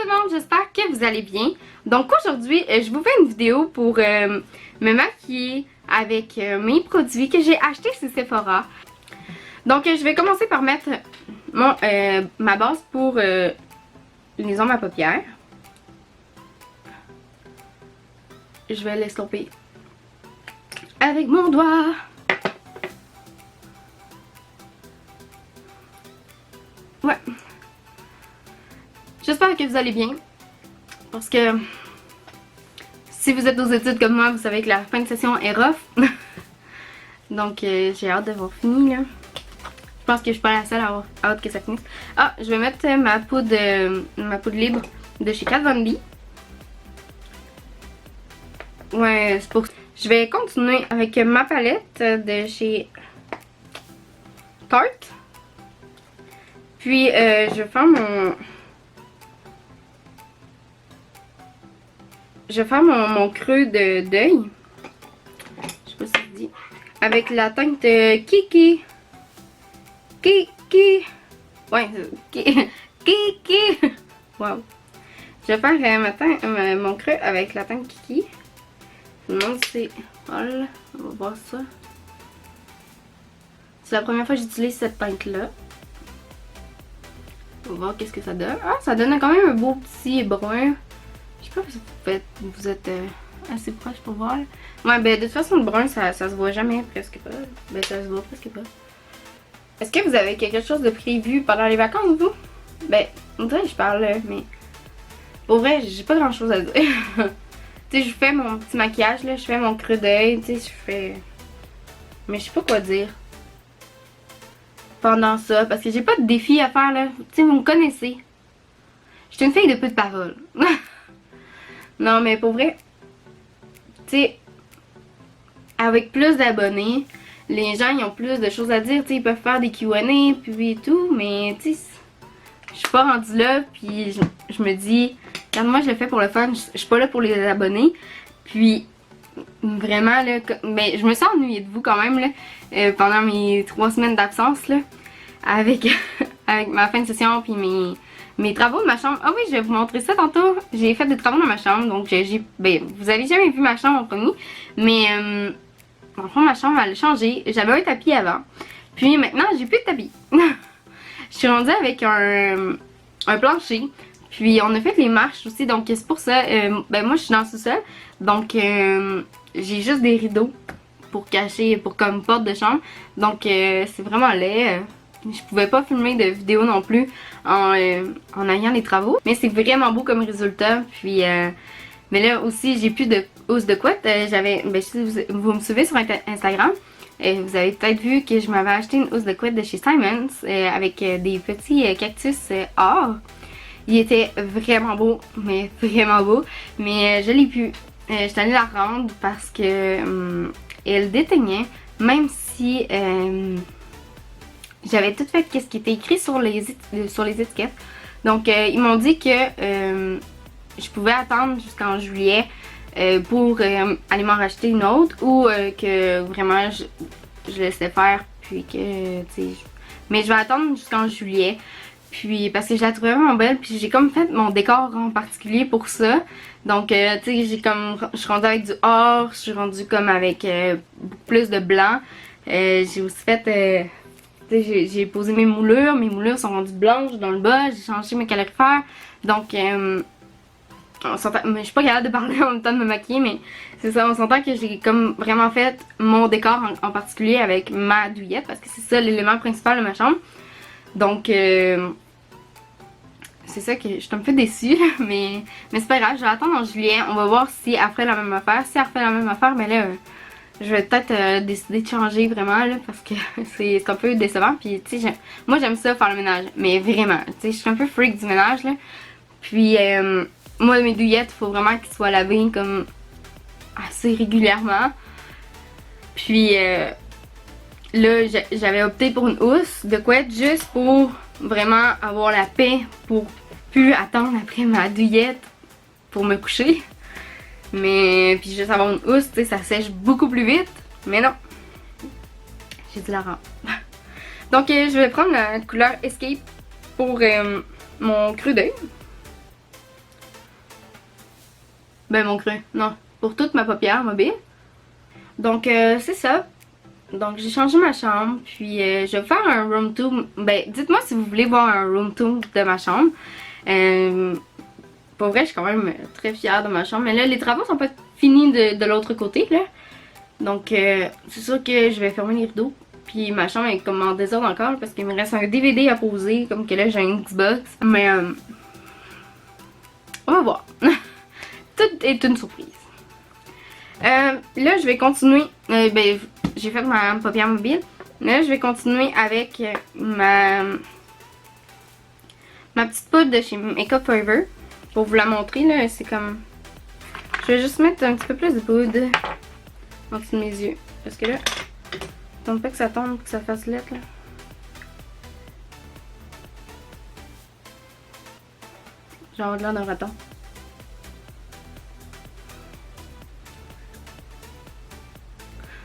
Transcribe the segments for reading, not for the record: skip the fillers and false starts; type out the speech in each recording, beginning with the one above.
tout le monde, j'espère que vous allez bien. Donc aujourd'hui, je vous fais une vidéo pour me maquiller avec mes produits que j'ai achetés chez Sephora. Donc je vais commencer par mettre ma base pour les ombres à paupières. Je vais l'estomper avec mon doigt. Ouais. J'espère que vous allez bien. Parce que si vous êtes aux études comme moi, vous savez que la fin de session est rough. Donc j'ai hâte d'avoir fini là. Je pense que je suis pas la seule à avoir hâte que ça finisse. Ah, je vais mettre ma poudre libre de chez Kat Von D. Ouais, c'est pour... Je vais continuer avec ma palette de chez Tarte. Puis je vais faire mon creux d'œil. Je sais pas si je dis. Avec la teinte Kiki. Kiki. Ouais, Kiki. Wow. Je vais faire mon creux avec la teinte Kiki. Je me demande si c'est... Voilà, on va voir ça. C'est la première fois que j'utilise cette teinte-là. On va voir qu'est-ce que ça donne. Ah, ça donne quand même un beau petit brun. Je sais pas si vous êtes assez proche pour voir. Ouais, ben de toute façon, le brun, ça se voit jamais, presque pas. Ben ça se voit presque pas. Est-ce que vous avez quelque chose de prévu pendant les vacances, vous? Ben, on dirait que je parle, mais... Pour vrai, j'ai pas grand-chose à dire. Tu sais, je fais mon petit maquillage, là, je fais mon creux d'œil, tu sais, je fais... Mais je sais pas quoi dire. Pendant ça, parce que j'ai pas de défi à faire, là. Tu sais, vous me connaissez. Je suis une fille de peu de paroles. Non, mais pour vrai, tu sais, avec plus d'abonnés, les gens, ils ont plus de choses à dire, tu sais, ils peuvent faire des Q&A, puis tout, mais tu sais, je suis pas rendue là, puis je me dis, regarde, moi, je le fais pour le fun, je suis pas là pour les abonnés, puis vraiment, là, mais je me suis ennuyée de vous quand même, là, pendant mes 3 semaines d'absence, là, avec, avec ma fin de session, puis mes travaux de ma chambre. Ah oui, je vais vous montrer ça tantôt. J'ai fait des travaux dans ma chambre, donc ben, vous avez jamais vu ma chambre en premier, mais en fond, ma chambre elle a changé. J'avais un tapis avant, puis maintenant j'ai plus de tapis. Je suis rendue avec un plancher, puis on a fait les marches aussi, donc c'est pour ça. Ben moi je suis dans le sous-sol, donc j'ai juste des rideaux pour cacher, pour comme porte de chambre, donc c'est vraiment laid. Je pouvais pas filmer de vidéo non plus en ayant les travaux. Mais c'est vraiment beau comme résultat. Puis, mais là aussi, j'ai plus de housse de couette. Ben, si vous me suivez sur Instagram, vous avez peut-être vu que je m'avais acheté une housse de couette de chez Simons avec des petits cactus or. Il était vraiment beau, mais vraiment beau. Mais je l'ai plus. Je suis allée la rendre parce que elle déteignait, même si... j'avais tout fait ce qui était écrit sur les étiquettes. Donc ils m'ont dit que je pouvais attendre jusqu'en juillet pour aller m'en racheter une autre, ou que vraiment je laissais faire, puis que tu sais. Mais je vais attendre jusqu'en juillet. Puis parce que je la trouvais vraiment belle, puis j'ai comme fait mon décor en particulier pour ça. Donc tu sais, je suis rendue avec du or, je suis rendue comme avec beaucoup plus de blanc. J'ai aussi fait j'ai posé mes moulures sont rendues blanches dans le bas, j'ai changé mes calorifères, donc mais je suis pas capable de parler en même temps de me maquiller, mais c'est ça, on s'entend que j'ai comme vraiment fait mon décor en particulier avec ma douillette, parce que c'est ça l'élément principal de ma chambre. Donc c'est ça que je suis un peu déçue, mais c'est pas grave, je vais attendre en juillet, on va voir si elle ferait la même affaire. Si elle refait la même affaire, mais là je vais peut-être décider de changer vraiment là, parce que c'est un peu décevant. Puis tu sais, moi j'aime ça faire le ménage, mais vraiment, tu sais, je suis un peu freak du ménage là. Puis moi mes douillettes, il faut vraiment qu'ils soient lavées comme assez régulièrement. Puis là j'avais opté pour une housse de couette juste pour vraiment avoir la paix, pour plus attendre après ma douillette pour me coucher. Mais puis juste avoir une housse, tu sais, ça sèche beaucoup plus vite. Mais non, j'ai dû la rendre. Donc je vais prendre la couleur Escape pour mon creux d'œil. Ben mon creux, non. Pour toute ma paupière mobile. Donc c'est ça. Donc j'ai changé ma chambre. Puis je vais faire un room tour. Ben dites-moi si vous voulez voir un room tour de ma chambre. Pour vrai, je suis quand même très fière de ma chambre. Mais là, les travaux sont pas finis de l'autre côté, là. Donc, c'est sûr que je vais fermer les rideaux. Puis ma chambre est comme en désordre encore parce qu'il me reste un DVD à poser. Comme que là, j'ai un Xbox. Mais, on va voir. Tout est une surprise. Là, je vais continuer. Ben, j'ai fait ma paupière mobile. Là, je vais continuer avec ma petite poudre de chez Makeup Forever. Pour vous la montrer, là, c'est comme... Je vais juste mettre un petit peu plus de poudre en dessous de mes yeux. Parce que là, attends pas que ça tombe, que ça fasse lettre, là. Genre au-delà d'un raton.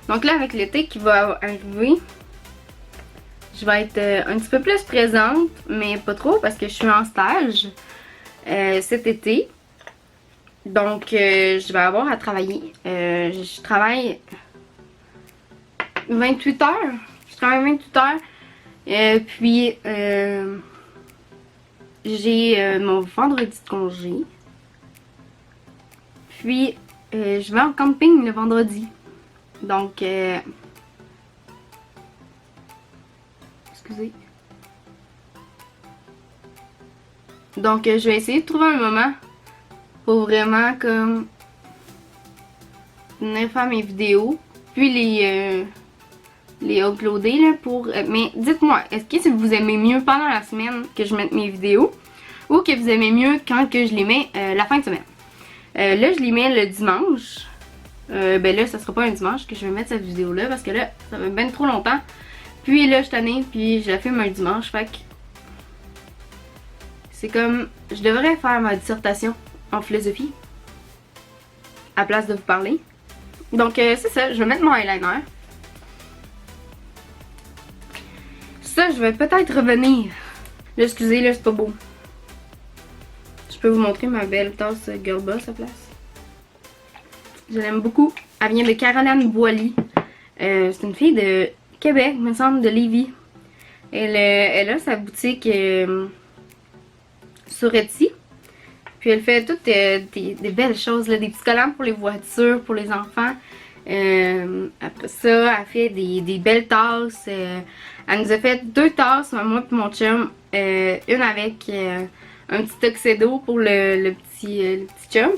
Donc là, avec l'été qui va arriver, je vais être un petit peu plus présente, mais pas trop parce que je suis en stage cet été. Donc, je vais avoir à travailler. Je travaille 28 heures. Je travaille 28 heures. Puis, j'ai mon vendredi de congé. Puis, je vais en camping le vendredi. Donc, excusez. Donc, je vais essayer de trouver un moment pour vraiment comme venir faire mes vidéos. Puis les uploader là pour... mais dites-moi, est-ce que vous aimez mieux pendant la semaine que je mette mes vidéos ou que vous aimez mieux quand que je les mets la fin de semaine? Là, je les mets le dimanche. Ben là, ça sera pas un dimanche que je vais mettre cette vidéo-là parce que là, ça fait bien trop longtemps. Puis là, je suis tannée, puis je la filme un dimanche, fait que... C'est comme... Je devrais faire ma dissertation en philosophie à place de vous parler. Donc, c'est ça, je vais mettre mon eyeliner. Ça, je vais peut-être revenir. Là, excusez, là, c'est pas beau. Je peux vous montrer ma belle tasse Girl Boss à place. Je l'aime beaucoup. Elle vient de Caroline Boily. C'est une fille de Québec, me semble, de Lévis. Elle a sa boutique sur Etsy. Puis elle fait toutes des belles choses, là, des petits collants pour les voitures, pour les enfants. Après ça, elle fait des belles tasses. Elle nous a fait 2 tasses, moi et mon chum. Une avec un petit tuxedo pour le petit chum.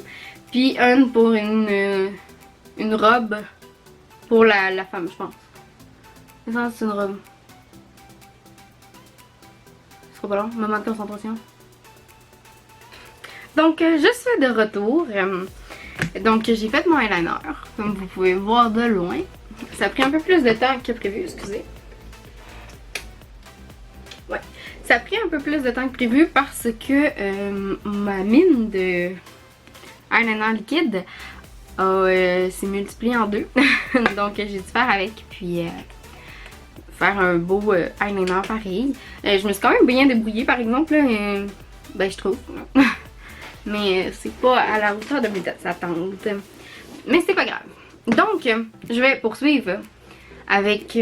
Puis une pour une robe pour la femme, je pense. C'est une robe. Ce sera pas long, moment de concentration. Donc, je suis de retour. Donc, j'ai fait mon eyeliner, comme vous pouvez voir de loin. Ça a pris un peu plus de temps que prévu, excusez. Ouais, ça a pris un peu plus de temps que prévu parce que ma mine de eyeliner liquide s'est multipliée en 2. Donc, j'ai dû faire avec, puis faire un beau eyeliner pareil. Je me suis quand même bien débrouillée, par exemple, là, ben, je trouve. Mais c'est pas à la hauteur de mes attentes. Mais c'est pas grave. Donc, je vais poursuivre avec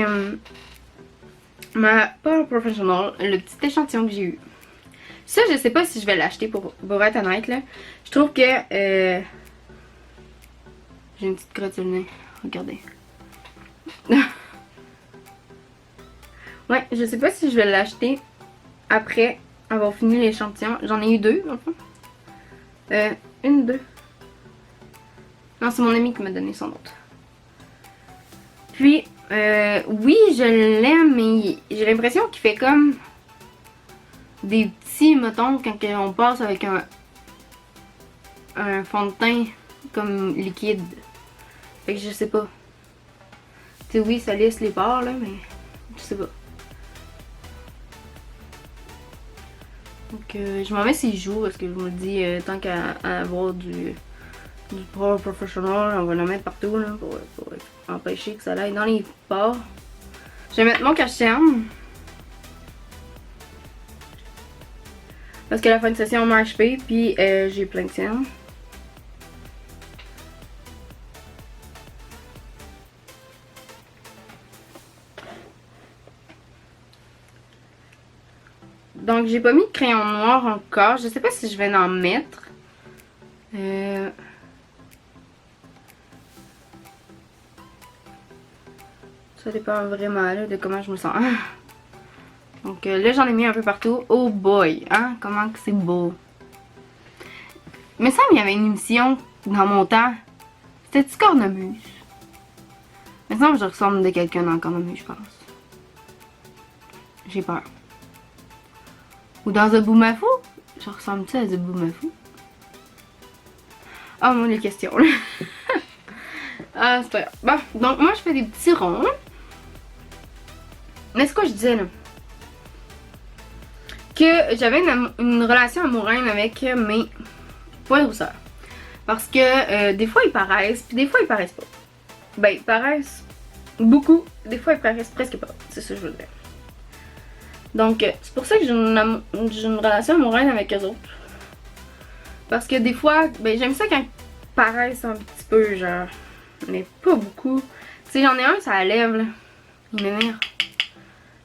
ma Power Professional, le petit échantillon que j'ai eu. Ça, je sais pas si je vais l'acheter pour être honnête, là. Je trouve que... j'ai une petite crotte sur le nez. Regardez. Ouais, je sais pas si je vais l'acheter après avoir fini l'échantillon. J'en ai eu 2, dans le fond. Une, 2. Non, c'est mon ami qui m'a donné son autre. Puis, oui, je l'aime, mais j'ai l'impression qu'il fait comme des petits, mettons, quand on passe avec un fond de teint comme liquide. Fait que je sais pas. Tu sais, oui, ça lisse les pores, là, mais je sais pas. Donc, je m'en mets s'il joue parce que je me dis, tant qu'à avoir du Power Professional, on va le mettre partout là, pour empêcher que ça aille dans les pores. Je vais mettre mon cache-cerne. Parce que la fin de session marche pas, puis j'ai plein de cernes. Donc j'ai pas mis de crayon noir encore. Je sais pas si je vais en mettre. Ça dépend vraiment là, de comment je me sens. Donc là j'en ai mis un peu partout. Oh boy, hein, comment que c'est beau. Mais ça, il y avait une émission dans mon temps. C'était-tu Cornemuse? Mais ça, je ressemble de quelqu'un dans Cornemuse, je pense. J'ai peur. Ou dans un Boumafou? Je ressemble-tu à un Boumafou? Ah, moi, les questions, là. Ah, c'est pas grave. Bon, donc moi, je fais des petits ronds. Mais c'est quoi je disais, là? Que j'avais une relation amoureuse avec mes points de rousseur. Parce que des fois, ils paraissent, puis des fois, ils paraissent pas. Ben, ils paraissent beaucoup. Des fois, ils paraissent presque pas. C'est ça que je veux dire. Donc, c'est pour ça que j'ai une relation amoureuse avec eux autres. Parce que des fois, ben j'aime ça quand ils paraissent un petit peu, genre. Mais pas beaucoup. Tu sais, j'en ai un, ça lève, là. Il m'énerve.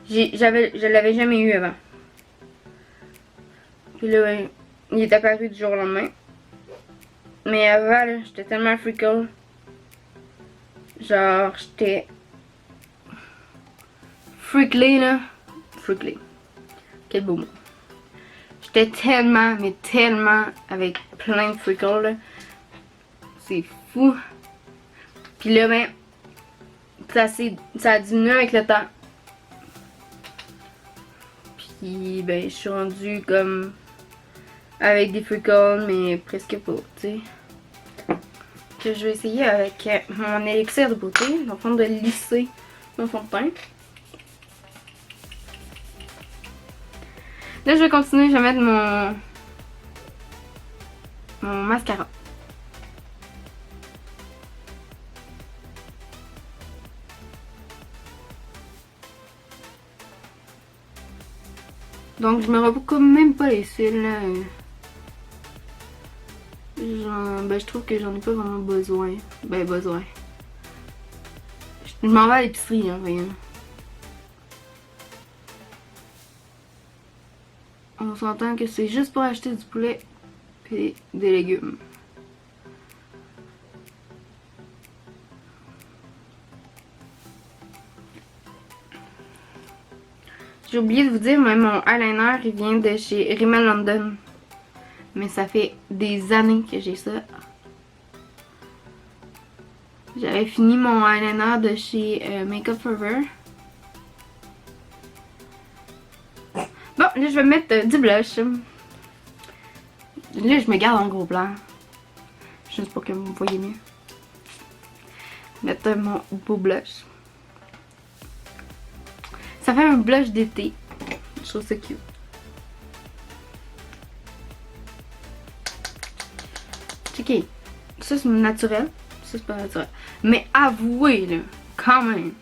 Je l'avais jamais eu avant. Puis là, il est apparu du jour au lendemain. Mais avant, là, j'étais tellement freakle. Genre, j'étais freaklé, là. Freaklé. Quel beau mot. J'étais tellement, mais tellement avec plein de freakle, là. C'est fou. Puis là, ben, ça a diminué avec le temps. Puis, ben, je suis rendue comme avec des freakle, mais presque pas, tu sais. Que je vais essayer avec mon élixir de beauté, dans le fond de lisser mon fond de teint. Là, je vais continuer, je vais mettre mon mascara. Donc, je me reboucle même pas les cils, là. Ben, je trouve que j'en ai pas vraiment besoin. Ben, besoin. Je m'en vais à l'épicerie, hein, voyons. On s'entend que c'est juste pour acheter du poulet et des légumes. J'ai oublié de vous dire, mais mon eyeliner, il vient de chez Rimmel London. Mais ça fait des années que j'ai ça. J'avais fini mon eyeliner de chez Makeup Forever. Bon, là je vais mettre du blush. Là je me garde en gros plan. Juste pour que vous me voyez mieux. Mettre mon beau blush. Ça fait un blush d'été. Je trouve ça cute. Ok. Ça c'est naturel. Ça c'est pas naturel. Mais avouez là, quand même.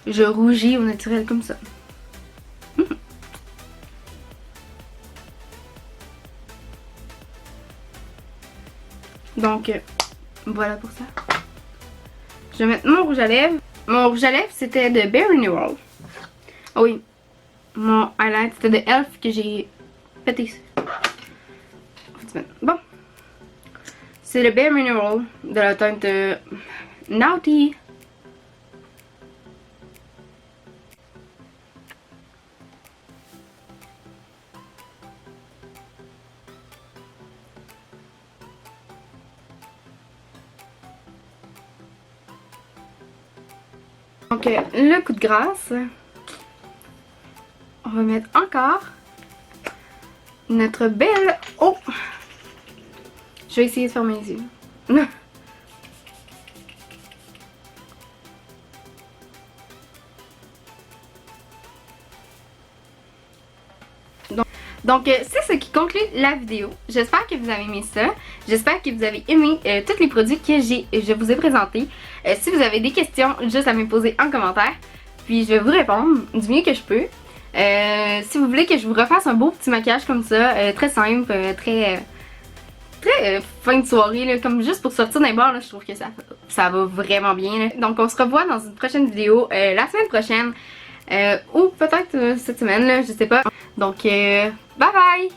Je rougis au naturel comme ça. Donc, voilà pour ça. Je vais mettre mon rouge à lèvres. Mon rouge à lèvres, c'était de Bare Mineral. Oh oui. Mon highlight, c'était de Elf que j'ai pété ici. Bon. C'est le Bare Mineral de la teinte Naughty. Donc, le coup de grâce, on va mettre encore notre belle... Oh! Je vais essayer de fermer les yeux. Donc, c'est ce qui conclut la vidéo. J'espère que vous avez aimé ça. J'espère que vous avez aimé tous les produits que je vous ai présentés. Si vous avez des questions, juste à me poser en commentaire. Puis je vais vous répondre du mieux que je peux. Si vous voulez que je vous refasse un beau petit maquillage comme ça, très simple, très fin de soirée, là, comme juste pour sortir d'un bar, là, je trouve que ça va vraiment bien. Là. Donc on se revoit dans une prochaine vidéo la semaine prochaine. Ou peut-être cette semaine, là, je sais pas. Donc, bye bye!